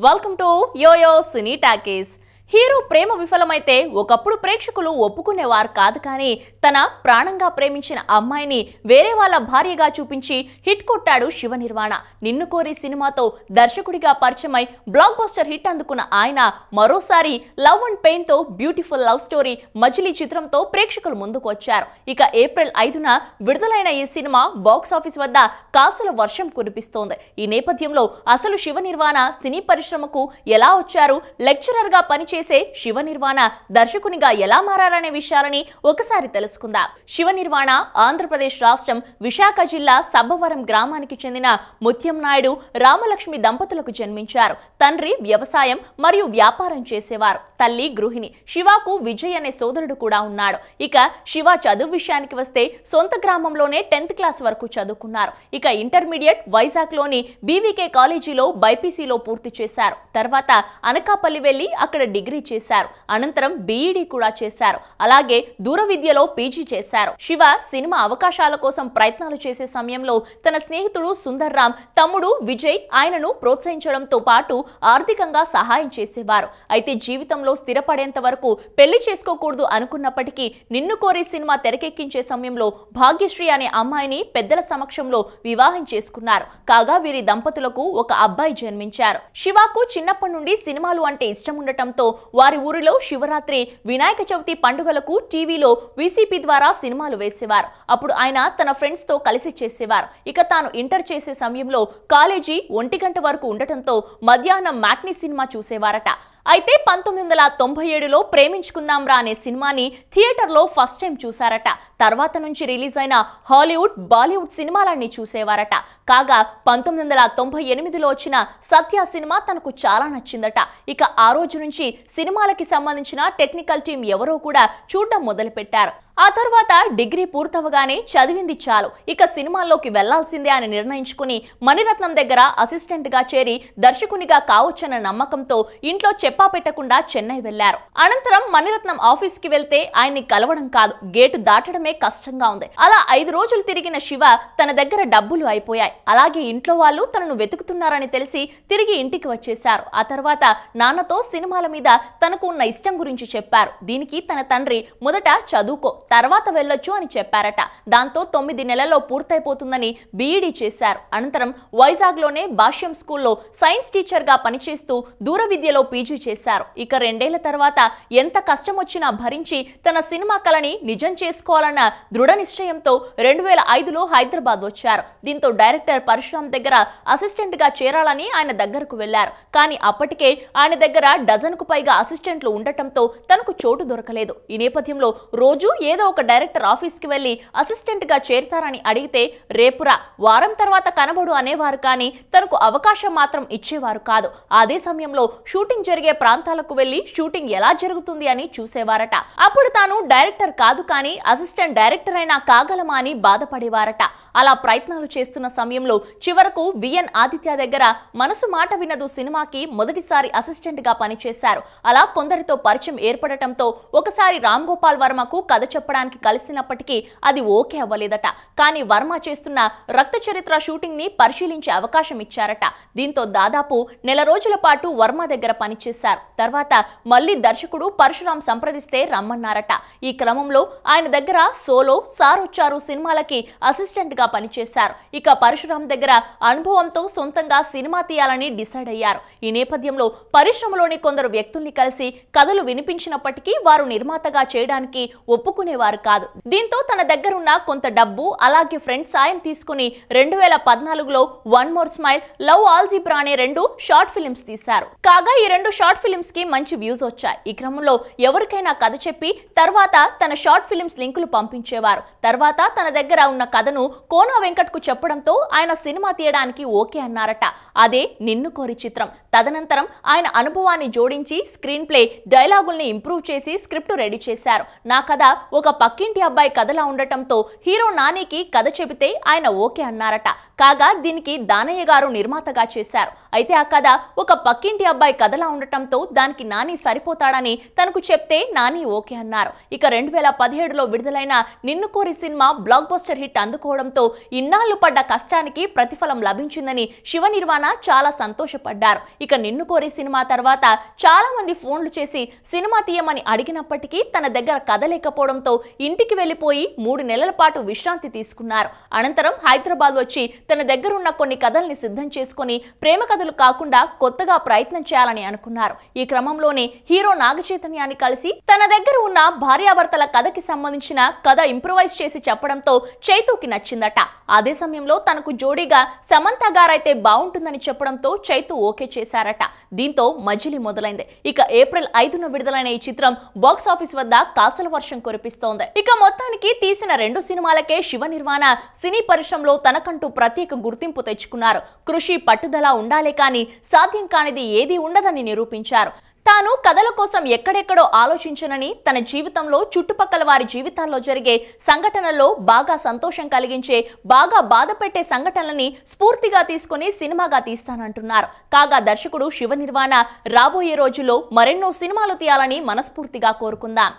Welcome to YoYo cine talkies. Hero ప్రేమ విఫలమైతే ఒకప్పుడు ప్రేక్షకులు ఒప్పుకునేవారు కాదు, కానీ తన ప్రాణంగా ప్రేమించిన అమ్మాయిని వేరే వాళ్ళ భార్యగా చూపించి హిట్ కొట్టాడు శివ నిర్వాణ. నిన్ను కోరి సినిమాతో దర్శకుడిగా పరిచయమై బ్లాక్ బస్టర్ హిట్ అందుకున్న ఆయన మరోసారి లవ్ అండ్ పెయిన్ తో బ్యూటిఫుల్ లవ్ స్టోరీ మజిలీ చిత్రంతో ప్రేక్షకుల ముందుకు వచ్చారు. ఇక ఏప్రిల్ 5న విడుదలైన ఈ సినిమా బాక్స్ ఆఫీస్ వద్ద కాసుల వర్షం కురిపిస్తోంది. ఈ నేపథ్యంలో అసలు శివ నిర్వాణ సినీ పరిశ్రమకు ఎలా వచ్చారు, లెక్చరర్ గా పనిచేసే శివ నిర్వాణ దర్శకునిగా ఎలా మారారనే విషయాలని ఒకసారి తెలుసుకుందాం. శివ నిర్వాణ ఆంధ్రప్రదేశ్ రాష్ట్రం విశాఖ జిల్లా సబ్బవరం గ్రామానికి చెందిన ముత్యం నాయుడు రామలక్ష్మి దంపతులకు జన్మించారు. తండ్రి వ్యవసాయం మరియు వ్యాపారం చేసేవారు, తల్లి గృహిణి. శివకు విజయ్ అనే సోదరుడు కూడా ఉన్నాడు. ఇక శివ చదువు విషయానికి వస్తే సొంత గ్రామంలోనే 10th క్లాస్ వరకు చదువుకున్నారు. ఇక ఇంటర్మీడియట్ వైజాగ్ లోని బీవీకే కాలేజీలో బైపీసీలో పూర్తి చేశారు. తర్వాత అనకాపల్లి వెళ్లి అక్కడ డిగ్రీ చేశారు. అనంతరం బీఈడీ కూడా చేశారు. అలాగే దూర విద్యలో పీజీ చేశారు. శివ సినిమా అవకాశాల కోసం ప్రయత్నాలు చేసే సమయంలో తన స్నేహితుడు సుందర్ రామ్, తమ్ముడు విజయ్ ఆయనను ప్రోత్సహించడంతో పాటు ఆర్థికంగా సహాయం చేసేవారు. అయితే జీవితంలో స్థిరపడేంత వరకు పెళ్లి చేసుకోకూడదు అనుకున్నప్పటికీ నిన్ను కోరి సినిమా తెరకెక్కించే సమయంలో భాగ్యశ్రీ అనే అమ్మాయిని పెద్దల సమక్షంలో వివాహం చేసుకున్నారు. కాగా వీరి దంపతులకు ఒక అబ్బాయి జన్మించారు. శివకు చిన్నప్పటి నుండి సినిమాలు అంటే ఇష్టం ఉండటంతో వారి ఊరిలో శివరాత్రి, వినాయక చవితి పండుగలకు టీవీలో వీసీపీ ద్వారా సినిమాలు వేసేవారు. అప్పుడు ఆయన తన ఫ్రెండ్స్ తో కలిసి చేసేవారు. ఇక తాను ఇంటర్ చేసే సమయంలో కాలేజీ 1 గంట వరకు ఉండటంతో మధ్యాహ్నం మ్యాట్నీ సినిమా చూసేవారట. అయితే 1997లో ప్రేమించుకుందాం రా అనే సినిమాని థియేటర్లో ఫస్ట్ టైం చూశారట. తర్వాత నుంచి రిలీజ్ అయిన హాలీవుడ్, బాలీవుడ్ సినిమాలన్నీ చూసేవారట. కాగా 1998లో వచ్చిన సత్య సినిమా తనకు చాలా నచ్చిందట. ఇక ఆ రోజు నుంచి సినిమాలకి సంబంధించిన టెక్నికల్ టీం ఎవరో కూడా చూడడం మొదలుపెట్టారు. ఆ తర్వాత డిగ్రీ పూర్తవగానే చదివింది చాలు, ఇక సినిమాల్లోకి వెళ్లాల్సిందే అని నిర్ణయించుకుని మణిరత్నం దగ్గర అసిస్టెంట్ గా చేరి దర్శకునిగా కావచ్చన్న నమ్మకంతో ఇంట్లో చెప్పా పెట్టకుండా చెన్నై వెళ్లారు. అనంతరం మణిరత్నం ఆఫీస్ కి వెళ్తే ఆయన్ని కలవడం కాదు, గేటు దాటడమే కష్టంగా ఉంది. అలా 5 రోజులు తిరిగిన శివ తన దగ్గర డబ్బులు అయిపోయాయి. అలాగే ఇంట్లో వాళ్ళు తనను వెతుకుతున్నారని తెలిసి తిరిగి ఇంటికి వచ్చేశారు. ఆ తర్వాత నాన్నతో సినిమాల మీద తనకు ఉన్న ఇష్టం గురించి చెప్పారు. దీనికి తన తండ్రి మొదట చదువుకో, తర్వాత వెళ్ళొచ్చు అని చెప్పారట. దాంతో 9 నెలల్లో పూర్తయిపోతుందని బీఈడీ చేశారు. అనంతరం వైజాగ్ లోనే భాష్యం స్కూల్లో సైన్స్ టీచర్ గా పనిచేస్తూ దూర విద్యలో పీజీ చేశారు. ఇక 2 ఏళ్ల తర్వాత ఎంత కష్టం వచ్చినా భరించి తన సినిమా కళని నిజం చేసుకోవాలన్న దృఢ నిశ్చయంతో 2005లో హైదరాబాద్ వచ్చారు. దీంతో డైరెక్టర్ పరశురామ్ దగ్గర అసిస్టెంట్ గా చేరాలని ఆయన దగ్గరకు వెళ్లారు. కానీ అప్పటికే ఆయన దగ్గర డజన్కు పైగా అసిస్టెంట్లు ఉండటంతో తనకు చోటు దొరకలేదు. ఈ నేపథ్యంలో రోజు ఏదో ఒక డైరెక్టర్ ఆఫీస్ కి వెళ్లి అసిస్టెంట్ గా చేరతారని అడిగితే రేపురా, వారం తర్వాత కనబడు అనేవారు, కానీ తనకు అవకాశం మాత్రం ఇచ్చేవారు కాదు. అదే సమయంలో షూటింగ్ జరిగే ప్రాంతాలకు వెళ్లి షూటింగ్ ఎలా జరుగుతుంది అని చూసేవారట. అప్పుడు తాను డైరెక్టర్ కాదు, కానీ అసిస్టెంట్ డైరెక్టర్ అయినా కాగలమా అని బాధపడేవారట. అలా ప్రయత్నాలు చేస్తున్న సమయంలో చివరకు విఎన్ ఆదిత్య దగ్గర మనసు మాట వినదు సినిమాకి మొదటిసారి అసిస్టెంట్ గా పనిచేశారు. అలా కొందరితో పరిచయం ఏర్పడటంతో ఒకసారి రామ్ గోపాల్ వర్మకు కథ చెప్పడానికి కలిసినప్పటికీ అది ఓకే అవ్వలేదట. కానీ వర్మ చేస్తున్న రక్త చరిత్ర షూటింగ్ ని పరిశీలించే అవకాశం ఇచ్చారట. దీంతో దాదాపు నెల రోజుల పాటు వర్మ దగ్గర పనిచేశారు. తర్వాత మళ్లీ దర్శకుడు పరశురామ్ సంప్రదిస్తే రమ్మన్నారట. ఈ క్రమంలో ఆయన దగ్గర సోలో, సార్ వచ్చారు సినిమాలకి అసిస్టెంట్ గా పనిచేశారు. ఇక పరశురామ్ దగ్గర అనుభవంతో సొంతంగా సినిమా తీయాలని డిసైడ్ అయ్యారు. ఈ నేపథ్యంలో పరిశ్రమలోని కొందరు వ్యక్తుల్ని కలిసి కథలు వినిపించినప్పటికీ వారు నిర్మాతగా చేయడానికి ఒప్పుకునేవారు కాదు. దీంతో తన దగ్గరున్న కొంత డబ్బు అలాగే ఫ్రెండ్స్ సాయం తీసుకుని 2014లో one more smile, love algebra అనే 2 షార్ట్ ఫిలిమ్స్ తీశారు. కాగా ఈ 2 షార్ట్ ఫిలిమ్స్ కి మంచి వ్యూస్ వచ్చాయి. ఈ క్రమంలో ఎవరికైనా కథ చెప్పి తర్వాత తన షార్ట్ ఫిలిమ్స్ లింకులు పంపించేవారు. తర్వాత తన దగ్గర ఉన్న కథను కోన వెంకట్ కు చెప్పడంతో ఆయన సినిమా తీయడానికి ఓకే అన్నారట. అదే నిన్ను కోరి చిత్రం. తదనంతరం ఆయన అనుభవాన్ని జోడించి స్క్రీన్ ప్లే, డైలాగుల్ని ఇంప్రూవ్ చేసి స్క్రిప్ట్ రెడీ చేశారు. నా కథ ఒక పక్కింటి అబ్బాయి కథలా ఉండటంతో హీరో నానికి కథ చెబితే ఆయన ఓకే అన్నారట. కాగా దీనికి దానయ్య గారు నిర్మాతగా చేశారు. అయితే ఆ కథ ఒక పక్కింటి అబ్బాయి కథలా ఉండటంతో దానికి నాని సరిపోతాడని తనకు చెప్తే నాని ఓకే అన్నారు. ఇక 2017లో విడుదలైన నిన్ను కోరి సినిమా బ్లాక్ బస్టర్ హిట్ అందుకోవడంతో ఇన్నాళ్లు పడ్డ కష్టానికి ప్రతిఫలం లభించిందని శివ నిర్వాణ చాలా సంతోషపడ్డారు. ఇక నిన్ను కోరి సినిమా తర్వాత చాలా మంది ఫోన్లు చేసి సినిమా తీయమని అడిగినప్పటికీ తన దగ్గర కథ లేకపోవడంతో ఇంటికి వెళ్లిపోయి 3 నెలల పాటు విశ్రాంతి తీసుకున్నారు. అనంతరం హైదరాబాద్ వచ్చి తన దగ్గర ఉన్న కొన్ని కథల్ని సిద్ధం చేసుకుని ప్రేమ కథలు కాకుండా కొత్తగా ప్రయత్నం చేయాలని అనుకున్నారు. ఈ క్రమంలోనే హీరో నాగచైతన్యాన్ని కలిసి తన దగ్గర ఉన్న భార్యాభర్తల కథకి సంబంధించిన కథ ఇంప్రూవైజ్ చేసి చెప్పడంతో చైతూకి నచ్చిందట. అదే సమయంలో తనకు జోడీగా సమంత గారైతే బాగుంటుందని చెప్పడంతో చైతూ ఓకే చేశారట. దీంతో మజిలీ మొదలైంది. ఇక ఏప్రిల్ 5న విడుదలైన ఈ చిత్రం బాక్స్ ఆఫీస్ వద్ద కాసుల వర్షం కురిపిస్తోంది. ఇక మొత్తానికి తీసిన 2 సినిమాలకే శివ నిర్వాణ సినీ పరిశ్రమలో తనకంటూ ప్రత్యేక గుర్తింపు తెచ్చుకున్నారు. కృషి పట్టుదల ఉండాలే కానీ సాధ్యం కానిది ఏదీ ఉండదని నిరూపించారు. తాను కథల కోసం ఎక్కడెక్కడో ఆలోచించనని, తన జీవితంలో చుట్టుపక్కల వారి జీవితాల్లో జరిగే సంఘటనల్లో బాగా సంతోషం కలిగించే, బాగా బాధ పెట్టే సంఘటనలని స్ఫూర్తిగా తీసుకుని సినిమాగా తీస్తానంటున్నారు. కాగా దర్శకుడు శివ నిర్వాణ రాబోయే రోజుల్లో మరెన్నో సినిమాలు తీయాలని మనస్ఫూర్తిగా కోరుకుందాం.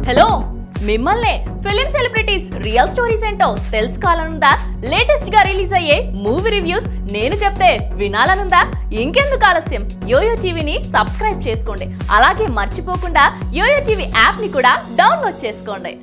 హలో, మిమ్మల్నే ఫిలిం సెలబ్రిటీస్ రియల్ స్టోరీస్ ఏంటో తెలుసుకోవాలనుందా? లేటెస్ట్ గా రిలీజ్ అయ్యే మూవీ రివ్యూస్ నేను చెప్తే వినాలనుందా? ఇంకెందుకు ఆలస్యం, యోయో టీవీని సబ్స్క్రైబ్ చేసుకోండి. అలాగే మర్చిపోకుండా యోయో టీవీ యాప్ ని కూడా డౌన్లోడ్ చేసుకోండి.